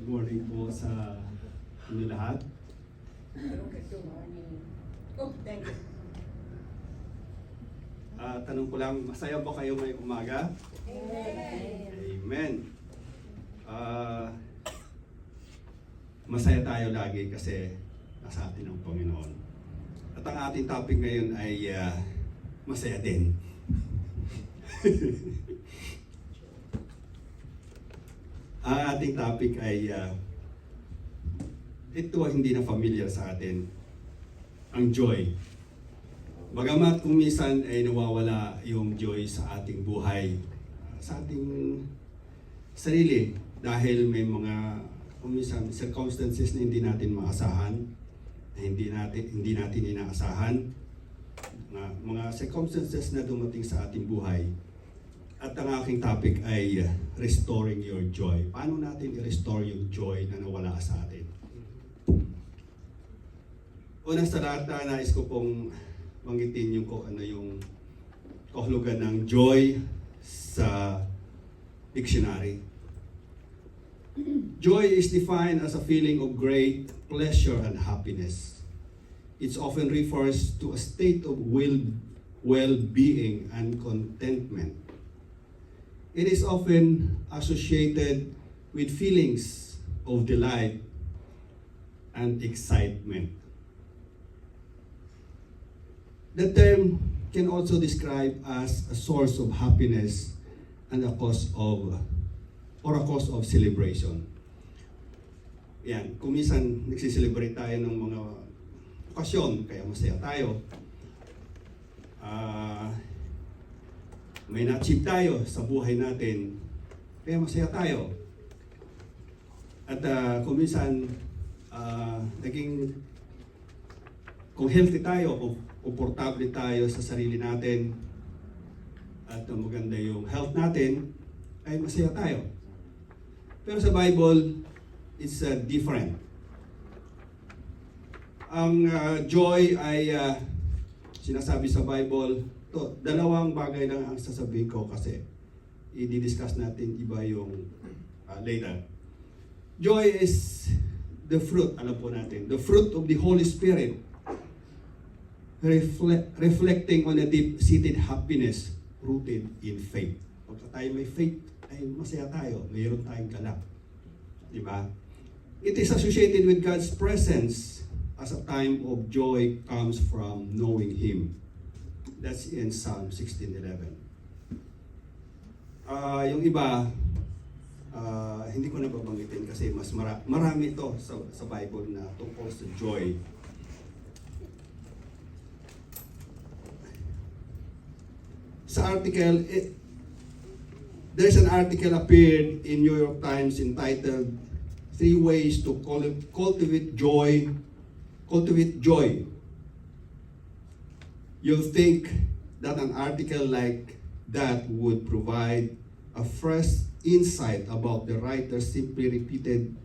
Good morning po sa inyo lahat. Good morning. Oh, thank you. Tanong ko lang, masaya ba kayo ngayong umaga? Amen. Amen. Masaya tayo lagi kasi nasa atin ang Panginoon. At ang ating topic ngayon ay masaya din. Ang ating topic ay ito hindi na familiar sa atin, ang joy. Bagamat kung minsan ay nawawala yung joy sa ating buhay, sa ating sarili, dahil may mga kung minsan circumstances na hindi natin maasahan, na hindi natin inaasahan, mga circumstances na dumating sa ating buhay. At ang aking topic ay restoring your joy. Paano natin i-restore yung joy na nawala sa atin? Unang sa lahat, nais ko pong banggitin yung kung ano yung kahulugan ng joy sa dictionary. Joy is defined as a feeling of great pleasure and happiness. It often refers to a state of well-being and contentment. It is often associated with feelings of delight and excitement. The term can also describe as a source of happiness and a cause of celebration. Yan, kung minsan nagsiselebrate tayo ng mga okasyon, kaya masaya tayo. May na-achieve tayo sa buhay natin, kaya masaya tayo. At kung minsan, kung healthy tayo, kung komportable tayo sa sarili natin, at maganda yung health natin, ay masaya tayo. Pero sa Bible, it's different. Ang joy ay sinasabi sa Bible, dalawang bagay lang ang sasabihin ko kasi i-discuss natin iba yung later. Joy is the fruit, alam po natin, the fruit of the Holy Spirit, reflecting on a deep-seated happiness rooted in faith. Pagka tayo may faith, ay masaya tayo, mayroon tayong galak. Diba? It is associated with God's presence as a time of joy comes from knowing Him. That's in Psalm 16:11. Yung iba, hindi ko na babanggitin kasi mas marami ito sa Bible na tungkol sa joy. Sa article, there's an article appeared in New York Times entitled 3 Ways to Cultivate Joy. You'll think that an article like that would provide a fresh insight about the writer simply repeated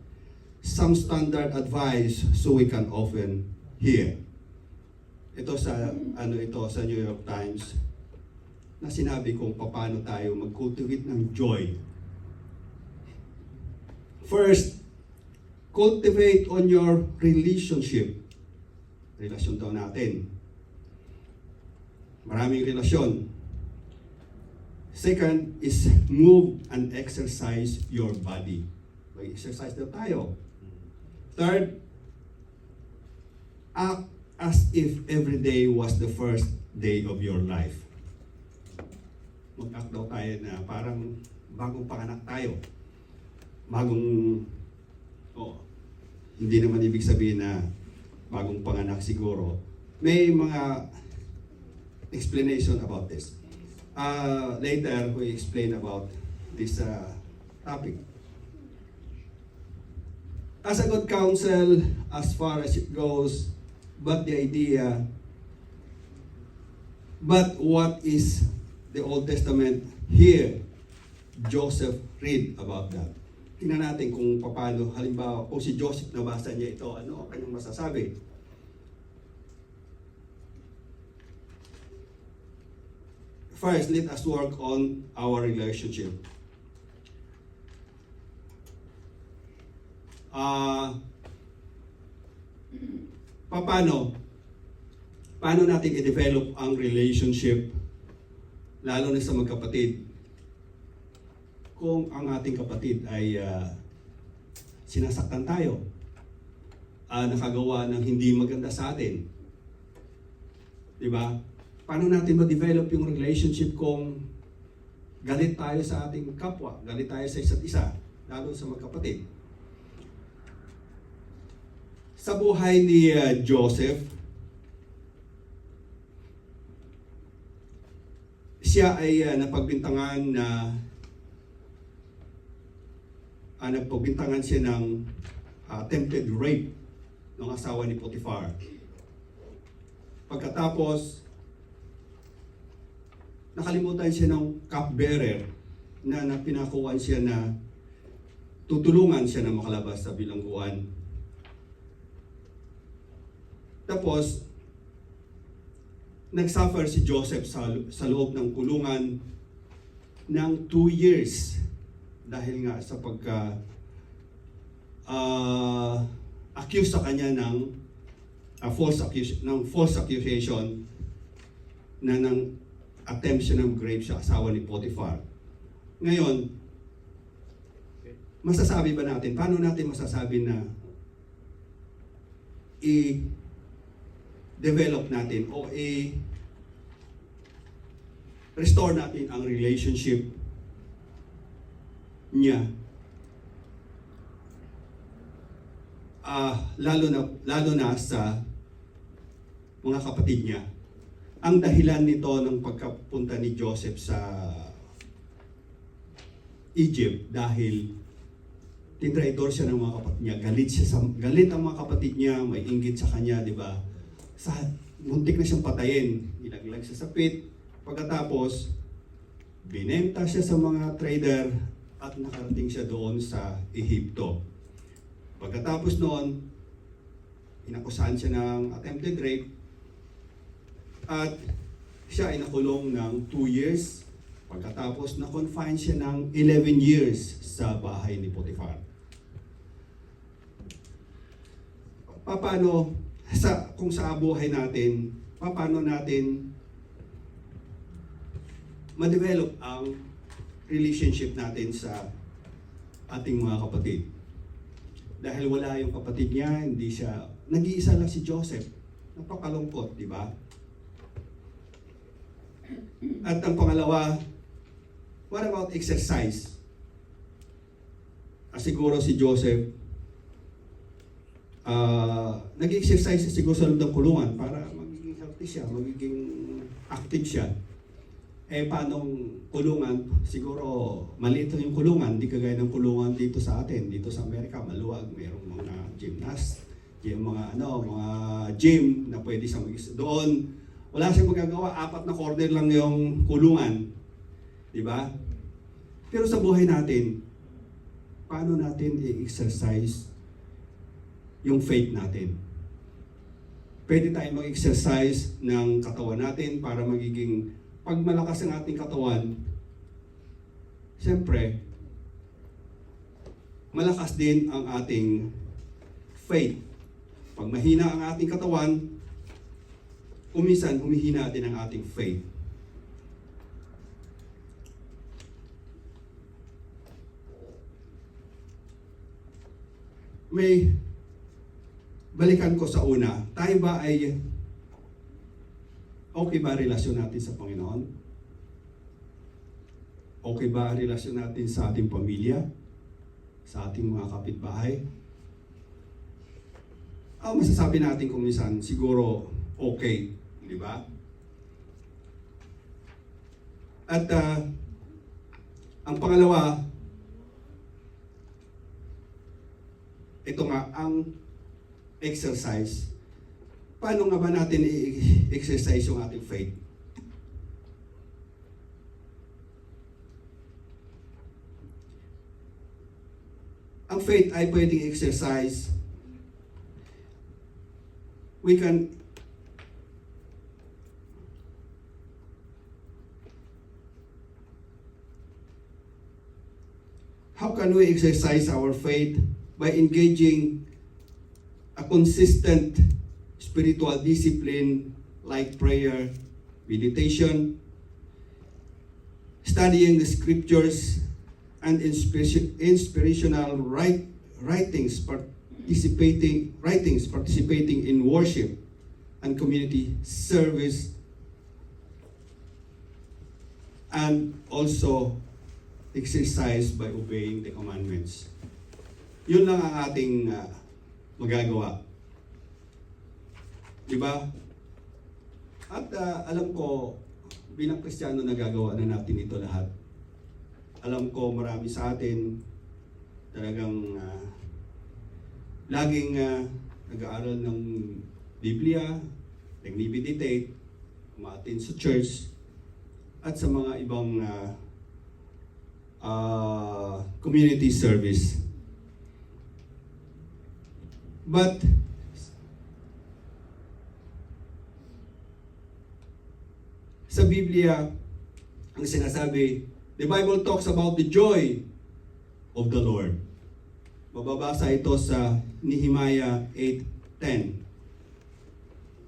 some standard advice so we can often hear. Ito sa New York Times na sinabi kung paano tayo mag-cultivate ng joy. First, cultivate on your relationship. Relasyon daw natin. Maraming relasyon. Second is move and exercise your body. Mag-exercise daw tayo. Third, act as if every day was the first day of your life. Mag-act daw tayo na parang bagong panganak tayo. Hindi naman ibig sabihin na bagong panganak siguro. May mga explanation about this. Later, we explain about this topic. As a good counsel, as far as it goes, but what is the Old Testament here? Joseph read about that. Tingnan natin kung paano, halimbawa, kung si Joseph nabasa niya ito, ano ang kanyang masasabi? First, let us work on our relationship. paano natin i-develop ang relationship, lalo na sa magkapatid, kung ang ating kapatid ay sinasaktan tayo, nakagawa ng hindi maganda sa atin. Diba? Paano natin ma-develop yung relationship kung galit tayo sa ating kapwa, galit tayo sa isa't isa, lalo sa magkapatid? Sa buhay ni Joseph, siya ay napagbintangan siya ng attempted rape ng asawa ni Potiphar. Pagkatapos, nakalimutan siya ng cupbearer na pinakuan siya na tutulungan siya na makalabas sa bilangguan. Tapos, nagsuffer si Joseph sa loob ng kulungan ng 2 years dahil nga sa accuse sa kanya ng false accusation na ng attempt siya ng rape sa asawa ni Potiphar. Ngayon, masasabi ba natin, paano natin masasabi na i-develop natin o i-restore natin ang relationship niya, lalo na sa mga kapatid niya? Ang dahilan nito ng pagkapunta ni Joseph sa Egypt dahil tinraidor siya ng mga kapatid niya. Galit ang mga kapatid niya, may inggit sa kanya, di ba? Muntik na siyang patayin. Ilaglag siya sa pit. Pagkatapos, binenta siya sa mga trader at nakarating siya doon sa Ehipto. Pagkatapos noon, inakusahan siya ng attempted rape at siya ay nakulong ng 2 years. Pagkatapos, na-confine siya ng 11 years sa bahay ni Potiphar. Kung sa buhay natin, paano natin ma-develop ang relationship natin sa ating mga kapatid? Dahil wala yung kapatid niya, hindi siya, nag-iisa lang si Joseph. Napakalungkot, di ba? At ang pangalawa, what about exercise? Siguro si Joseph, nag-exercise siguro sa loob ng kulungan para magiging healthy siya, magiging active siya. Paanong kulungan? Siguro maliit yung kulungan, hindi kagaya ng kulungan dito sa atin, dito sa Amerika, maluwag, mayroong mga gymnast, yung mga gym na pwede siyang doon. Wala siyang magagawa, 4 na corner lang yung kulungan. Di ba? Pero sa buhay natin, paano natin i-exercise yung faith natin? Pwede tayong mag-exercise ng katawan natin para magiging, pag malakas ang ating katawan, siyempre, malakas din ang ating faith. Pag mahina ang ating katawan, kuminsan humihina din ang ating faith. May balikan ko sa una, tayo ba ay okay ba ang relasyon natin sa Panginoon? Okay ba ang relasyon natin sa ating pamilya? Sa ating mga kapitbahay? Masasabi natin kung minsan, siguro okay, di ba? At ang pangalawa, ito nga, ang exercise. Paano nga ba natin i-exercise yung ating faith? Ang faith ay pwedeng exercise. How can we exercise our faith? by engaging a consistent spiritual discipline like prayer, meditation, studying the scriptures, and inspirational writings participating in worship and community service, and also exercise by obeying the commandments. Yun lang ang ating magagawa. Diba? At alam ko, bilang Kristiyano nagagawa na natin ito lahat. Alam ko marami sa atin talagang laging nag-aaral ng Biblia, nag-meditate, umatin sa church, at sa mga ibang community service. But sa Biblia, ang sinasabi, the Bible talks about the joy of the Lord. Mababasa ito sa Nehemiah 8:10,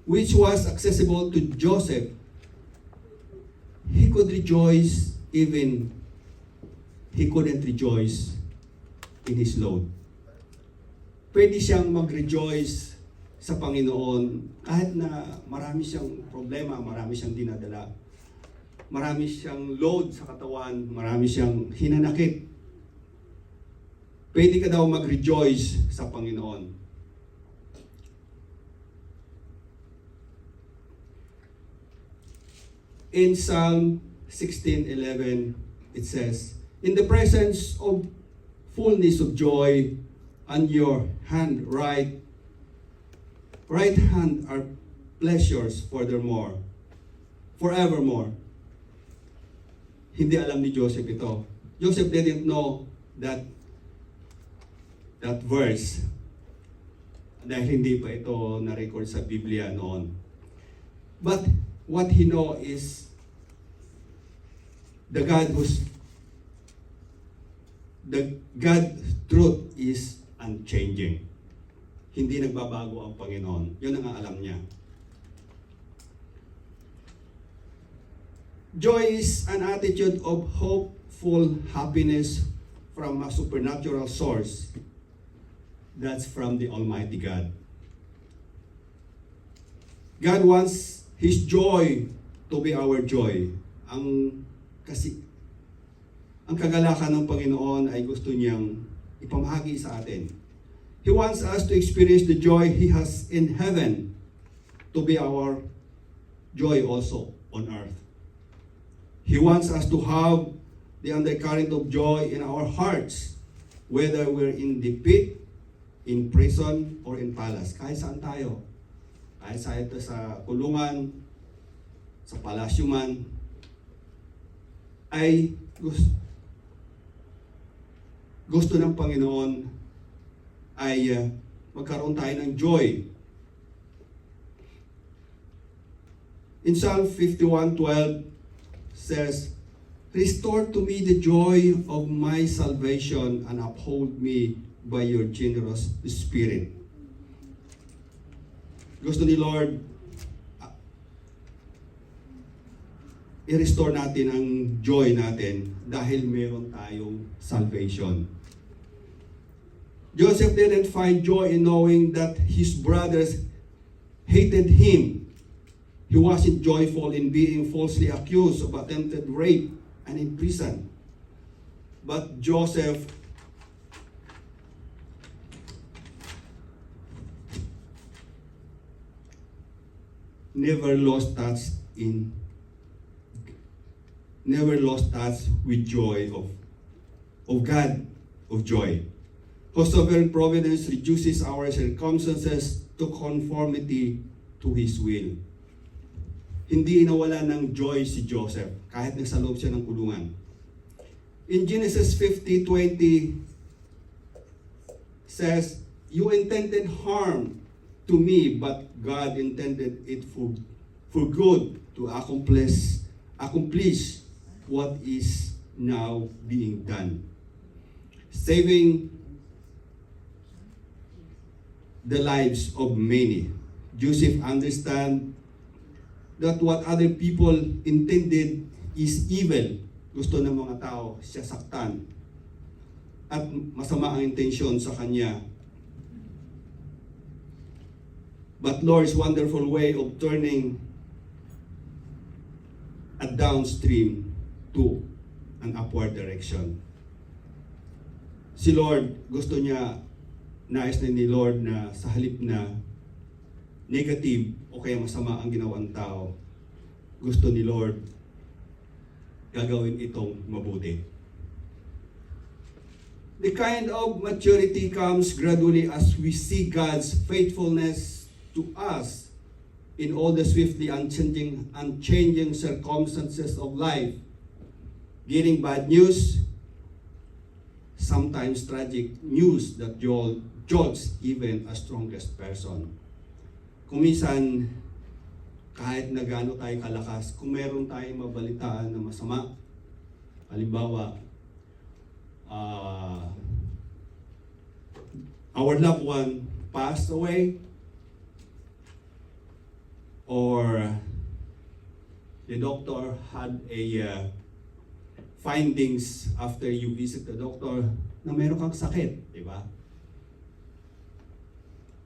which was accessible to Joseph. He could rejoice even he couldn't rejoice in his load. Pwede siyang mag-rejoice sa Panginoon kahit na marami siyang problema, marami siyang dinadala, marami siyang load sa katawan, marami siyang hinanakit. Pwede ka daw mag-rejoice sa Panginoon. In Psalm 16:11, it says, "In the presence of fullness of joy, and your right hand are pleasures forevermore." Hindi alam ni Joseph ito. Joseph didn't know that verse dahil hindi pa ito na-record sa Biblia noon. But what he know is the God truth is unchanging. Hindi nagbabago ang Panginoon. Yun ang alam niya. Joy is an attitude of hopeful happiness from a supernatural source. That's from the Almighty God. God wants His joy to be our joy. Ang kagalakan ng Panginoon ay gusto niyang ipamahagi sa atin. He wants us to experience the joy He has in heaven to be our joy also on earth. He wants us to have the undercurrent of joy in our hearts, whether we're in the pit, in prison, or in palace. Kahit saan tayo. Kahit sa kulungan, sa palasyo man, ay gusto ng Panginoon ay magkaroon tayo ng joy. In Psalm 51:12 says, "Restore to me the joy of my salvation and uphold me by your generous spirit." Gusto ni Lord i-restore natin ang joy natin dahil meron tayong salvation. Joseph didn't find joy in knowing that his brothers hated him. He wasn't joyful in being falsely accused of attempted rape and in prison. But Joseph never lost touch with joy of God, of joy. Whose sovereign providence reduces our circumstances to conformity to His will. Hindi nawala ng joy si Joseph kahit nasa loob siya ng kulungan. In Genesis 50:20 says, "You intended harm to me, but God intended it for good to accomplish what is now being done, saving the lives of many. Joseph understand that what other people intended is evil. Gusto ng mga tao siya saktan. At masama ang intensyon sa kanya. But Lord's wonderful way of turning a downstream to an upward direction. Si Lord, gusto niya, nais na ni Lord na sa halip na negative o kaya masama ang ginawang tao, gusto ni Lord gagawin itong mabuti. The kind of maturity comes gradually as we see God's faithfulness to us in all the swiftly unchanging circumstances of life. Getting bad news, sometimes tragic news that jolts even a strongest person. Kung minsan, kahit na gaano tayo kalakas, kung meron tayong mabalitaan na masama, halimbawa, our loved one passed away, or the doctor had a findings after you visit the doctor na meron kang sakit, di ba?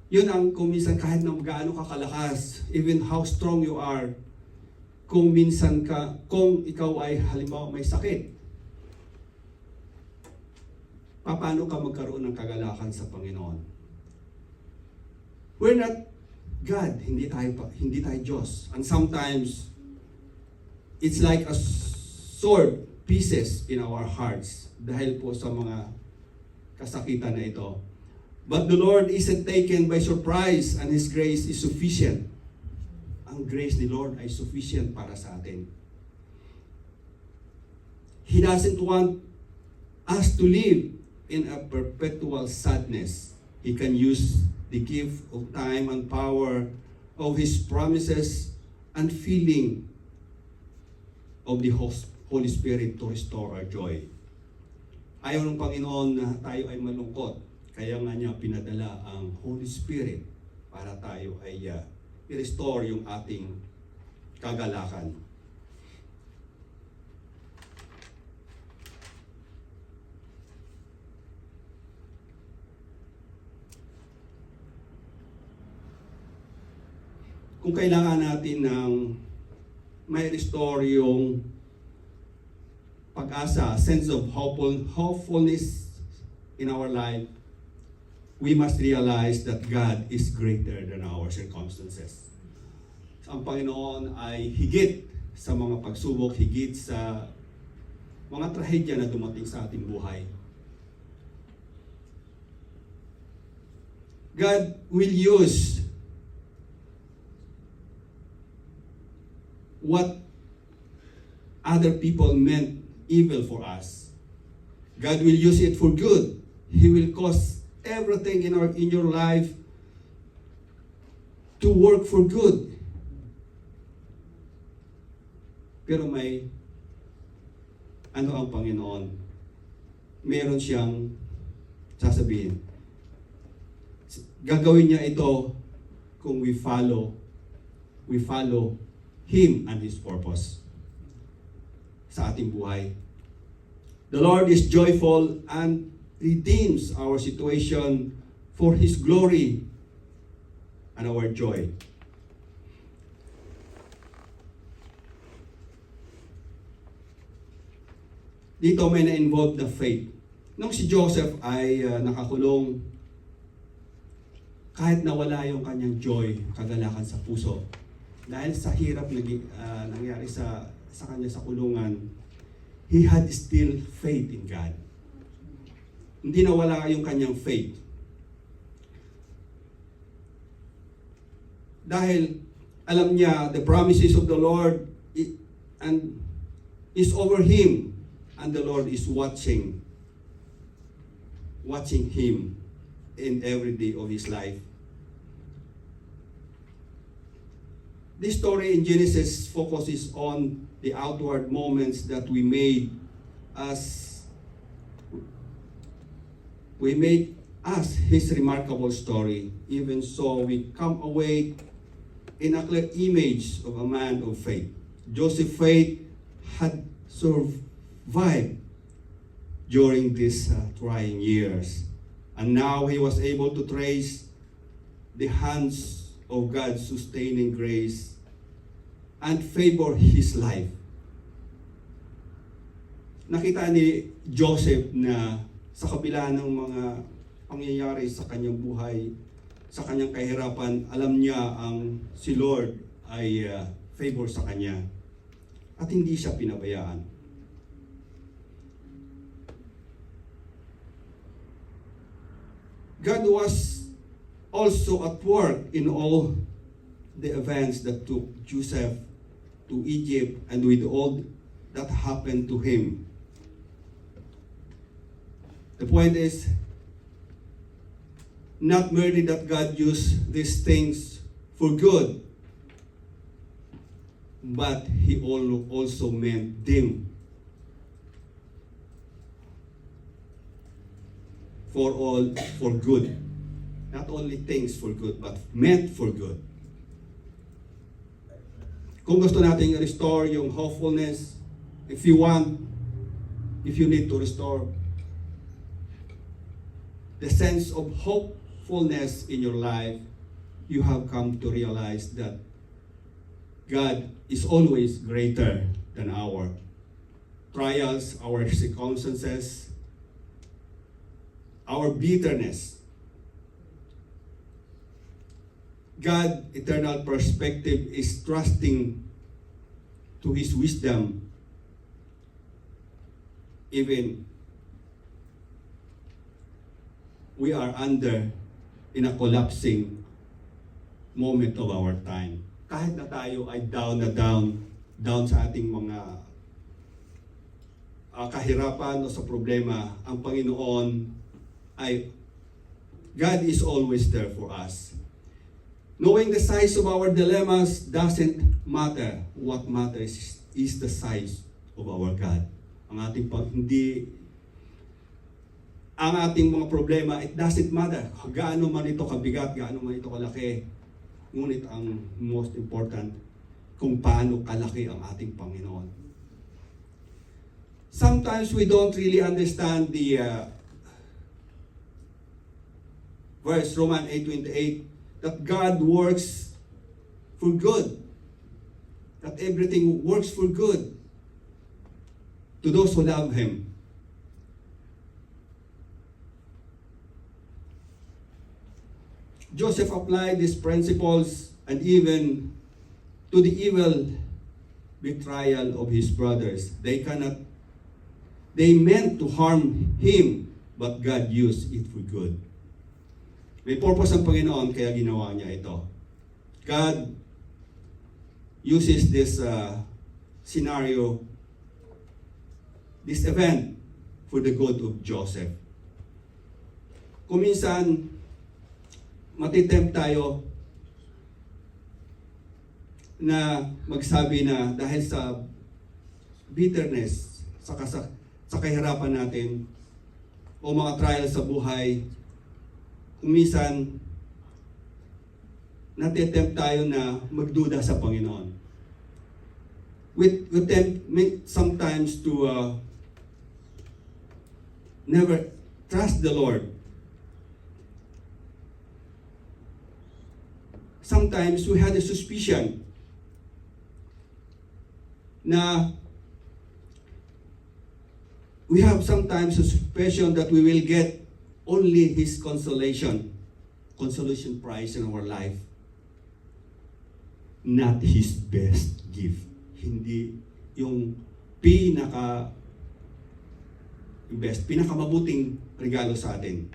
Yun ang kung minsan kahit na gaano ka kalakas, even how strong you are, kung ikaw ay halimbawa may sakit, paano ka magkaroon ng kagalakan sa Panginoon? We're not God, hindi tayo Diyos. And sometimes, it's like a sword pieces in our hearts dahil po sa mga kasakitan na ito. But the Lord isn't taken by surprise and His grace is sufficient. Ang grace ni Lord ay sufficient para sa atin. He doesn't want us to live in a perpetual sadness. He can use the gift of time and power of His promises and feeling of the Holy Spirit to restore our joy. Ayaw ng Panginoon na tayo ay malungkot. Kaya nga niya pinadala ang Holy Spirit para tayo ay i-restore yung ating kagalakan. Kung kailangan natin ng may restore yung pag-asa, sense of hopefulness in our life, we must realize that God is greater than our circumstances. Ang Panginoon ay higit sa mga pagsubok, higit sa mga trahedya na dumating sa ating buhay. God will use what other people meant evil for us. God will use it for good. He will cause everything in your life to work for good. Pero may ang Panginoon? Meron siyang sasabihin. Gagawin niya ito kung we follow Him and His purpose sa ating buhay. The Lord is joyful and redeems our situation for His glory and our joy. Dito may na-involve na faith. Nung si Joseph ay nakakulong, kahit nawala yung kanyang joy, kagalakan sa puso, dahil sa hirap na nangyari sa kanya sa kulungan, he had still faith in God. Hindi nawala yung kanyang faith. Dahil alam niya the promises of the Lord and is over him, and the Lord is watching him in every day of his life. This story in Genesis focuses on the outward moments that we made us his remarkable story. Even so, we come away in a clear image of a man of faith. Joseph's faith had survived during these trying years. And now he was able to trace the hands of God's sustaining grace and favor his life. Nakita ni Joseph na sa kabila ng mga pangyayari sa kanyang buhay, sa kanyang kahirapan, alam niya ang si Lord ay favor sa kanya at hindi siya pinabayaan. God was also at work in all the events that took Joseph to Egypt and with all that happened to him. The point is, not merely that God used these things for good, but He also meant them for good. Not only things for good, but meant for good. Kung gusto natin i-restore yung hopefulness, if you need to restore the sense of hopefulness in your life, you have come to realize that God is always greater than our trials, our circumstances, our bitterness. God's eternal perspective is trusting to His wisdom even we are under in a collapsing moment of our time. Kahit na tayo ay down sa ating mga kahirapan o sa problema, ang Panginoon ay, God is always there for us. Knowing the size of our dilemmas doesn't matter. What matters is the size of our God. Ang ating mga problema, it doesn't matter. Gaano man ito kabigat, gaano man ito kalaki. Ngunit ang most important, kung paano kalaki ang ating Panginoon. Sometimes we don't really understand the verse Romans 8:28 that God works for good. That everything works for good to those who love Him. Joseph applied these principles and even to the evil betrayal of his brothers. They meant to harm him, but God used it for good. May purpose ang Panginoon, kaya ginawa niya ito. God uses this scenario, this event, for the good of Joseph. Kung minsan, matitempt tayo na magsabi na dahil sa bitterness, sa kahirapan natin, o mga trials sa buhay, kung minsan, natitempt tayo na magduda sa Panginoon. We tempt sometimes to never trust the Lord. Sometimes we had a suspicion na we have sometimes a suspicion that we will get only His consolation prize in our life, not His best gift. Hindi yung pinakamabuting regalo sa atin.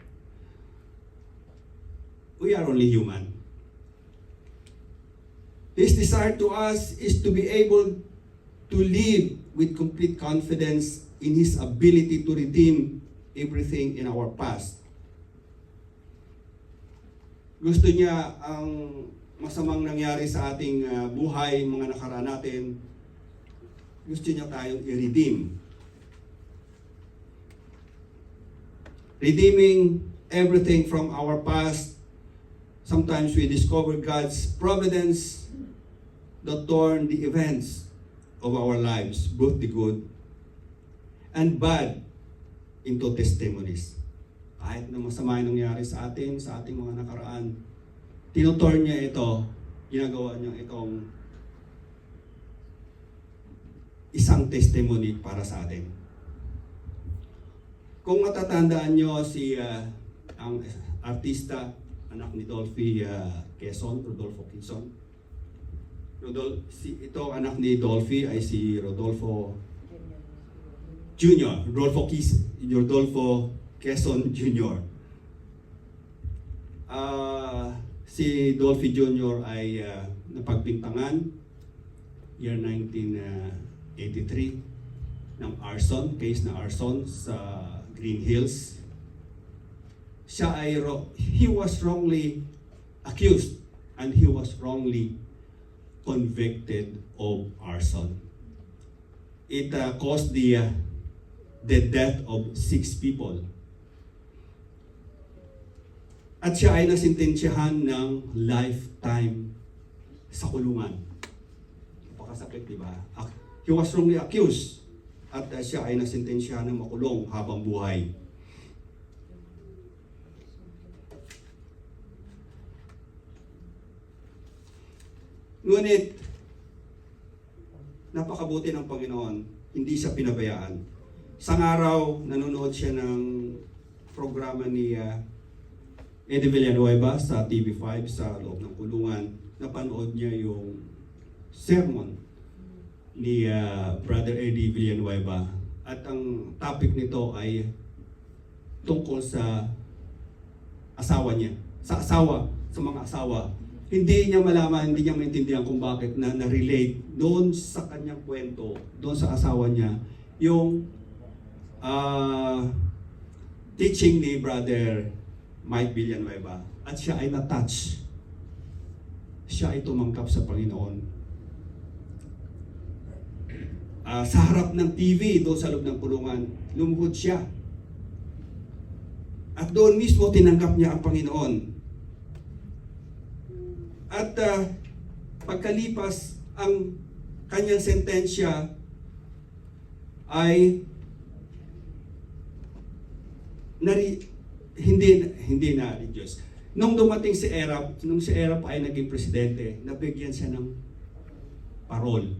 We are only human. His desire to us is to be able to live with complete confidence in His ability to redeem everything in our past. Gusto niya ang masamang nangyari sa ating buhay, mga nakaraan natin, gusto niya tayong i-redeem. Redeeming everything from our past. Sometimes we discover God's providence that turn the events of our lives, both the good and bad, into testimonies. Kahit na masama yung nangyari sa atin, sa ating mga nakaraan, tinuturn niya ito, ginagawa niya itong isang testimony para sa atin. Kung matatandaan nyo ang artista, anak ni Dolphy Quezon, Rodolfo Quezon. Ito anak ni Dolphy ay si Rodolfo Jr. Rodolfo Quezon Jr. Si Dolphy Jr. ay napagpintangan year 1983 ng arson, case na arson sa Green Hills. He was wrongly accused and he was wrongly convicted of arson. It caused the death of 6 people. At siya ay nasintensyahan ng lifetime sa kulungan. Napakasakit, di ba? He was wrongly accused at siya ay nasintensyahan ng makulong habang buhay. Ngunit, napakabuti ng Panginoon, hindi siya pinabayaan. Isang araw, nanonood siya ng programa ni Eddie Villanueva sa TV5 sa loob ng kulungan. Napanood niya yung sermon ni Brother Eddie Villanueva. At ang topic nito ay tungkol sa asawa niya. Sa mga asawa. Hindi niya malaman, hindi niya maintindihan kung bakit na-relate doon sa kanyang kwento, doon sa asawa niya, yung teaching ni Brother Mike Villanueva. At siya ay na-touch. Siya ay tumangkap sa Panginoon. Sa harap ng TV, doon sa loob ng kulungan, lumuhod siya. At doon mismo tinanggap niya ang Panginoon. At pagkalipas ang kanyang sentensya ay hindi na Diyos. Nung dumating si Erap, nung si Erap ay naging presidente, nabigyan siya ng parol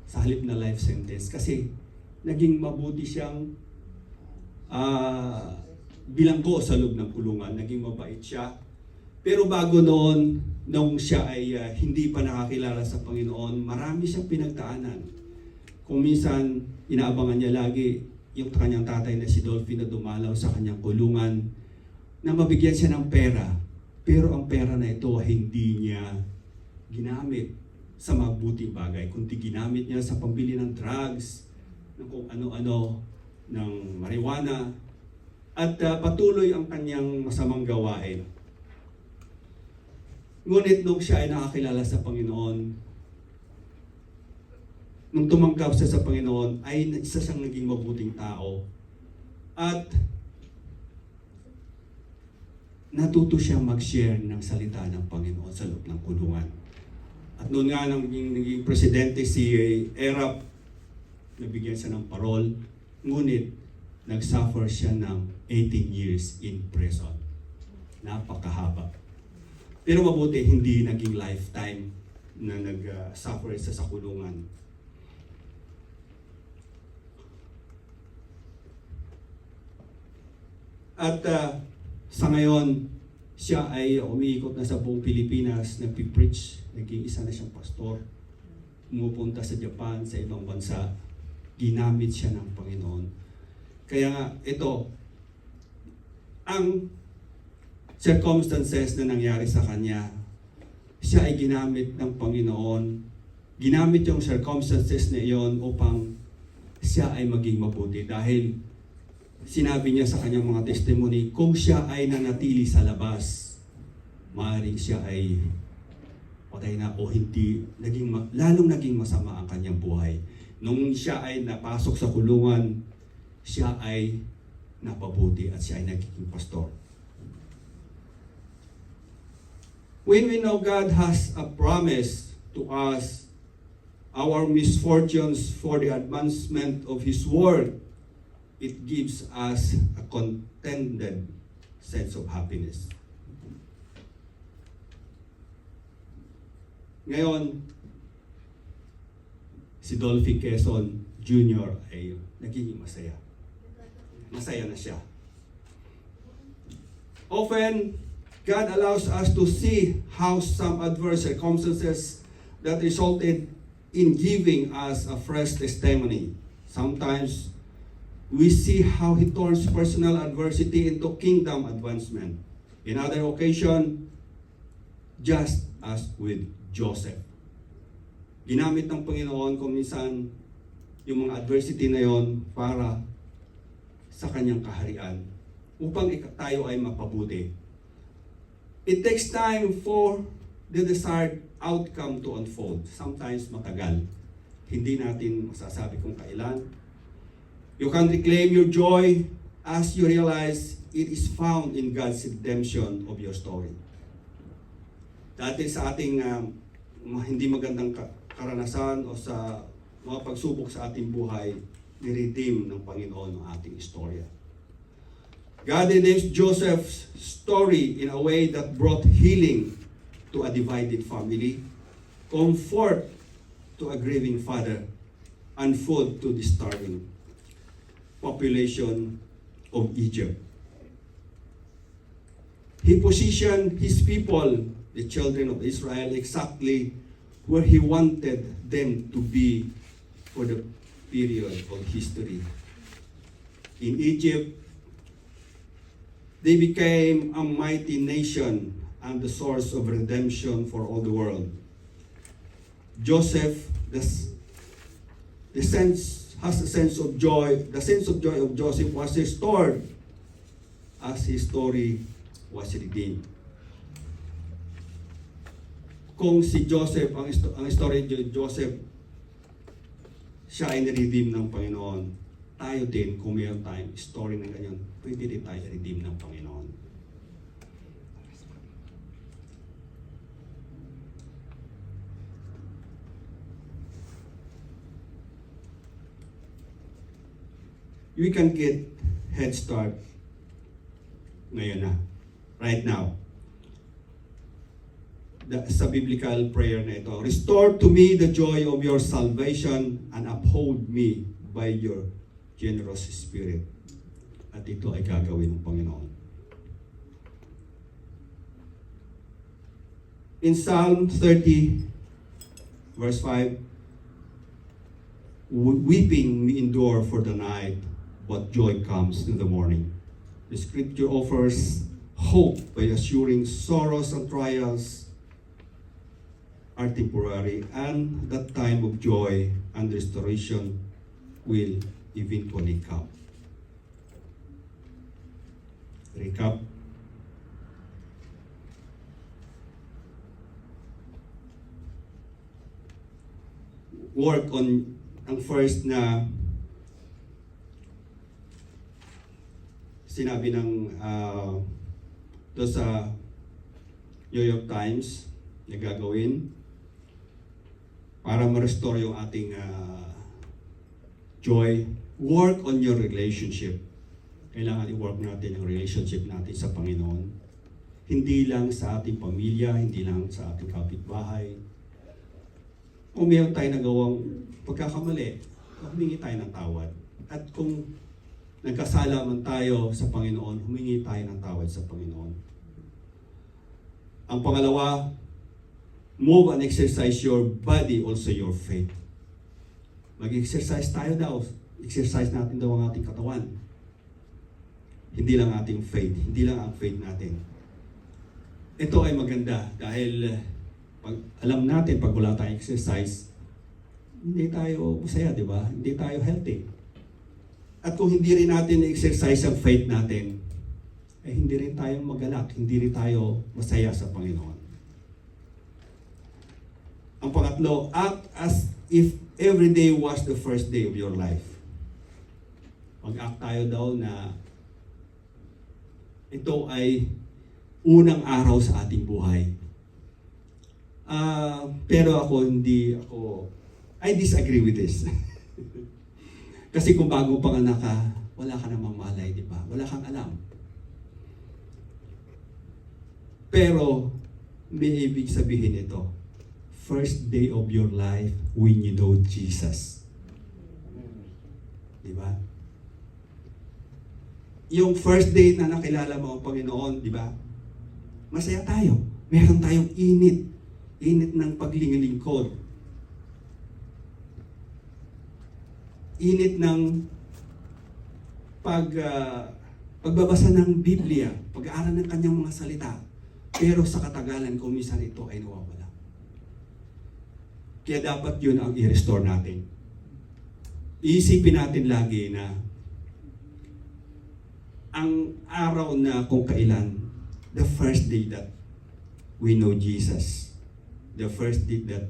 sa halip na life sentence kasi naging mabuti siyang bilanggo sa loob ng kulungan, naging mabait siya. Pero bago noon, nung siya ay hindi pa nakakilala sa Panginoon, marami siyang pinagdaanan. Kung minsan, inaabangan niya lagi yung kanyang tatay na si Dolphy na dumalaw sa kanyang kulungan, na mabigyan siya ng pera. Pero ang pera na ito hindi niya ginamit sa mabuting bagay, kundi ginamit niya sa pambili ng drugs, ng kung ano-ano, ng marijuana, at patuloy ang kanyang masamang gawain. Ngunit nung siya ay nakakilala sa Panginoon, nung tumangkap siya sa Panginoon, ay isa siyang naging mabuting tao. At natuto siyang mag-share ng salita ng Panginoon sa loob ng kulungan. At noon nga naging presidente si Erap, nabigyan siya ng parol, ngunit nag-suffer siya ng 18 years in prison. Napakahaba. Pero mabuti, hindi naging lifetime na nag-suffer siya sa kulungan. At sa ngayon, siya ay umiikot na sa buong Pilipinas, nagpipreach, naging isa na siyang pastor, pumupunta sa Japan, sa ibang bansa, ginamit siya ng Panginoon. Kaya nga, ito, ang circumstances na nangyari sa kanya, siya ay ginamit ng Panginoon. Ginamit yung circumstances na iyon upang siya ay maging mabuti. Dahil sinabi niya sa kanyang mga testimony, kung siya ay nanatili sa labas, maaaring siya ay patay na o hindi, lalong naging masama ang kanyang buhay. Nung siya ay napasok sa kulungan, siya ay napabuti at siya ay nagiging pastor. When we know God has a promise to us, our misfortunes for the advancement of His Word, it gives us a contented sense of happiness. Ngayon, si Dolphy Quezon Jr. ay nagiging masaya. Masaya na siya. Often, God allows us to see how some adverse circumstances that resulted in giving us a fresh testimony. Sometimes, we see how He turns personal adversity into kingdom advancement. In other occasion, just as with Joseph. Ginamit ng Panginoon kung minsan yung mga adversity na yon para sa kanyang kaharian upang tayo ay mapabuti. It takes time for the desired outcome to unfold. Sometimes matagal. Hindi natin masasabi kung kailan. You can reclaim your joy as you realize it is found in God's redemption of your story. Dati sa ating hindi magandang karanasan o sa mga pagsubok sa ating buhay, ni-redeem ng Panginoon ang ating istorya. God redeems Joseph's story in a way that brought healing to a divided family, comfort to a grieving father, and food to the starving population of Egypt. He positioned His people, the children of Israel, exactly where He wanted them to be for the period of history. In Egypt, they became a mighty nation and the source of redemption for all the world. Joseph has a sense of joy. The sense of joy of Joseph was restored as his story was redeemed. Kung si Joseph, ang story ni Joseph, siya ay na-redeem ng Panginoon, tayo din, kung mayroon tayong story ng ganyan, pwede din tayo redeem ng Panginoon. We can get head start ngayon na, right now. Sa biblical prayer na ito, restore to me the joy of your salvation and uphold me by your generous spirit. At ito ay gagawin ng Panginoon. In Psalm 30, verse 5, weeping we endure for the night, but joy comes in the morning. The scripture offers hope by assuring sorrows and trials are temporary, and that time of joy and restoration will eventually come. Recap. Work on ang first na sinabi ng doon sa New York Times na gagawin para ma-restore yung ating joy. Work on your relationship. Kailangan i-work natin yung relationship natin sa Panginoon. Hindi lang sa ating pamilya, hindi lang sa ating kapitbahay. Kung mayroon tayo nagawang pagkakamali, humingi tayo ng tawad. At kung nagkasala man tayo sa Panginoon, humingi tayo ng tawad sa Panginoon. Ang pangalawa, move and exercise your body, also your faith. Mag-exercise tayo daw. Exercise natin daw ang ating katawan. Hindi lang ating faith. Hindi lang ang faith natin. Ito ay maganda dahil pag alam natin pag wala tayong exercise, hindi tayo masaya, di ba? Hindi tayo healthy. At kung hindi rin natin exercise ang faith natin, eh hindi rin tayo magalak, hindi rin tayo masaya sa Panginoon. Ang pangatlo, act as if every day was the first day of your life. Mag-act tayo daw na ito ay unang araw sa ating buhay. Pero I disagree with this. Kasi kung bago panganak ka, wala ka namang malay, di ba? Wala kang alam. Pero, may ibig sabihin ito. First day of your life when you know Jesus. Di ba? Yung first day na nakilala mo ang Panginoon, di ba? Masaya tayo. Meron tayong init. Init ng paglilingkod. Init ng pagbabasa ng Biblia, pag-aaral ng kanyang mga salita. Pero sa katagalan, kung minsan ito ay nawawala. Kaya dapat yun ang i-restore natin. Iisipin natin lagi na ang araw na kung kailan, the first day that we know Jesus, the first day that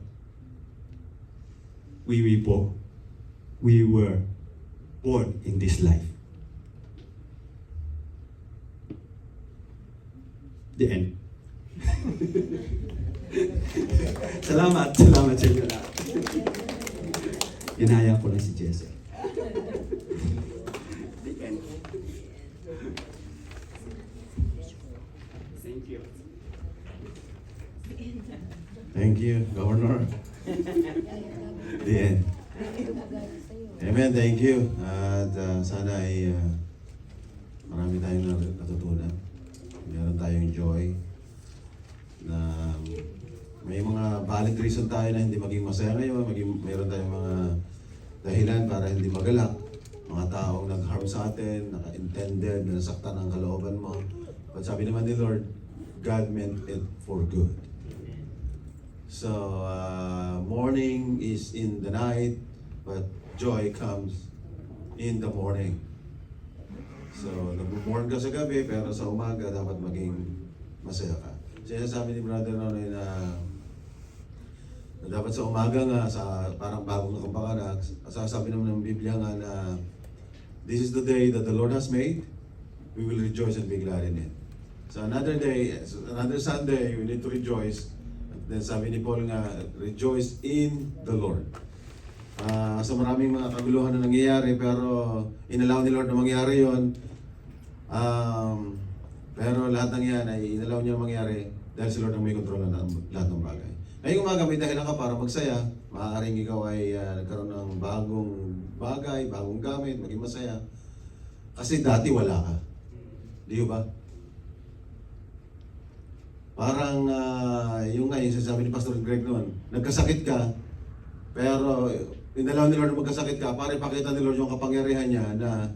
we were born in this life. The end. Salamat sa inyo lahat. Inaya ko lang si Jesse. The end. Thank you. Thank you, Governor. The end. Amen, thank you. At sana ay marami tayong natutunan. Meron tayong joy na may mga valid reason tayo na hindi maging masaya ngayon. Meron tayong mga dahilan para hindi magalak. Mga taong nag-harm sa atin, naka-intended, na nasaktan ang kalooban mo. But sabi naman ni Lord, God meant it for good. So, morning is in the night, but joy comes in the morning. So, nag-mourn ka sa gabi, pero sa umaga dapat maging masaya ka. Sinasabi ni Brother Nonoy na dapat sa umaga nga, sa parang bagong nakapanganak, sasabi naman ng Biblia nga na this is the day that the Lord has made, we will rejoice and be glad in it. So another day, another Sunday, we need to rejoice. Then sabi ni Paul nga, rejoice in the Lord. So maraming mga kaguluhan na nangyayari, pero inalaw ni Lord na mangyari yon. Pero lahat ng yan ay inalaw niya mangyari dahil si Lord ang may kontrol ng lahat ng bagay. Ngayong umaga, may dahilan ka para magsaya. Maaaring ikaw ay nagkaroon ng bagong bagay, bagong gamit, maging masaya. Kasi dati wala ka. Di ba? Parang yung sasabi ni Pastor Greg noon, nagkasakit ka, pero inalaw ni Lord na magkasakit ka para ipakita ni Lord yung kapangyarihan niya na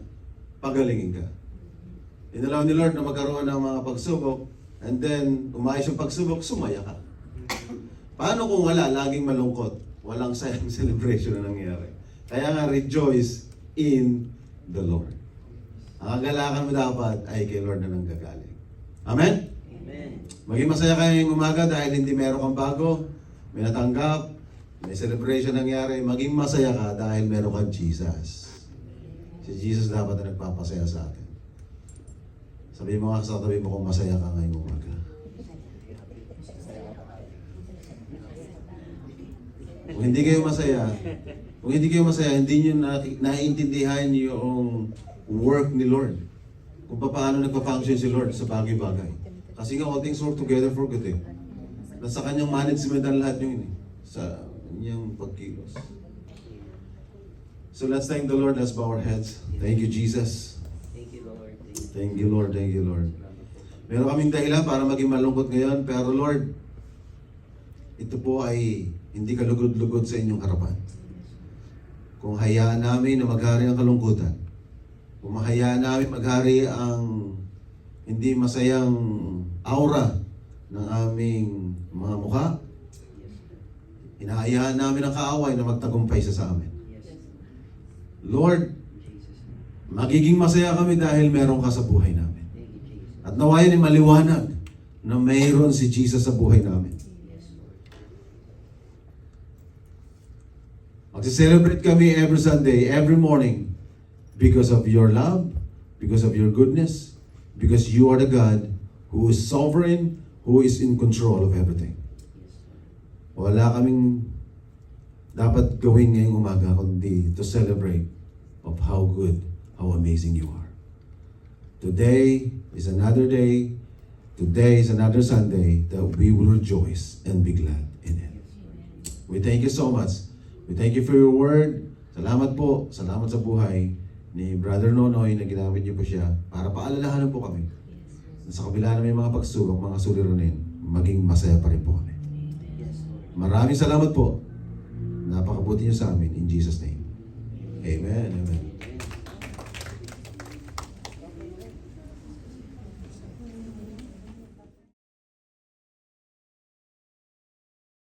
pagalingin ka. Inalaw ni Lord na magkaroon ng mga pagsubok, and then umayos yung pagsubok, sumaya ka. Paano kung wala, laging malungkot, walang sayang celebration na nangyayari? Kaya nga, rejoice in the Lord. Ang kagalakan mo dapat ay kay Lord na nanggagaling. Amen? Maging masaya kayo ngayong umaga dahil hindi meron kang bago, may natanggap, may celebration nangyari. Maging masaya ka dahil meron kang Jesus. Si Jesus dapat na nagpapasaya sa atin. Sabihin mo nga sa tabi mo kung masaya ka ngayong umaga. Kung hindi kayo masaya, hindi nyo naiintindihan yung work ni Lord. Kung paano nagpa-function si Lord sa bagay-bagay. Kasi nga, all things work together for good eh. Nasa kanyang management ang lahat yun eh. Sa kanyang pagkilos. So let's thank the Lord. Let's bow our heads. Thank you, Jesus. Thank you, Lord. Thank you, Lord. Thank you, Lord. Meron kaming dahilan para maging malungkot ngayon, pero Lord, ito po ay hindi kalugod-lugod sa inyong harapan. Kung hayaan namin na maghari ang kalungkutan, kung mahayaan namin maghari ang hindi masayang aura ng aming mga mukha, hinahayaan namin ang kaaway na magtagumpay sa amin. Lord, magiging masaya kami dahil meron ka sa buhay namin. At nawayan ay maliwanag na mayroon si Jesus sa buhay namin. Magse-celebrate kami every Sunday, every morning because of your love, because of your goodness, because you are the God who is sovereign, who is in control of everything. Wala kaming dapat gawin ngayong umaga kundi to celebrate of how good, how amazing you are. Today is another day. Today is another Sunday that we will rejoice and be glad in it. We thank you so much. We thank you for your word. Salamat po. Salamat sa buhay ni Brother Nonoy na ginamit niyo po siya para paalalahanan po kami. Sa kabila ng may mga pagsubok, mga suliranin, maging masaya pa rin po kami. Maraming salamat po. Napakabuti niyo sa amin. In Jesus' name. Amen. Amen.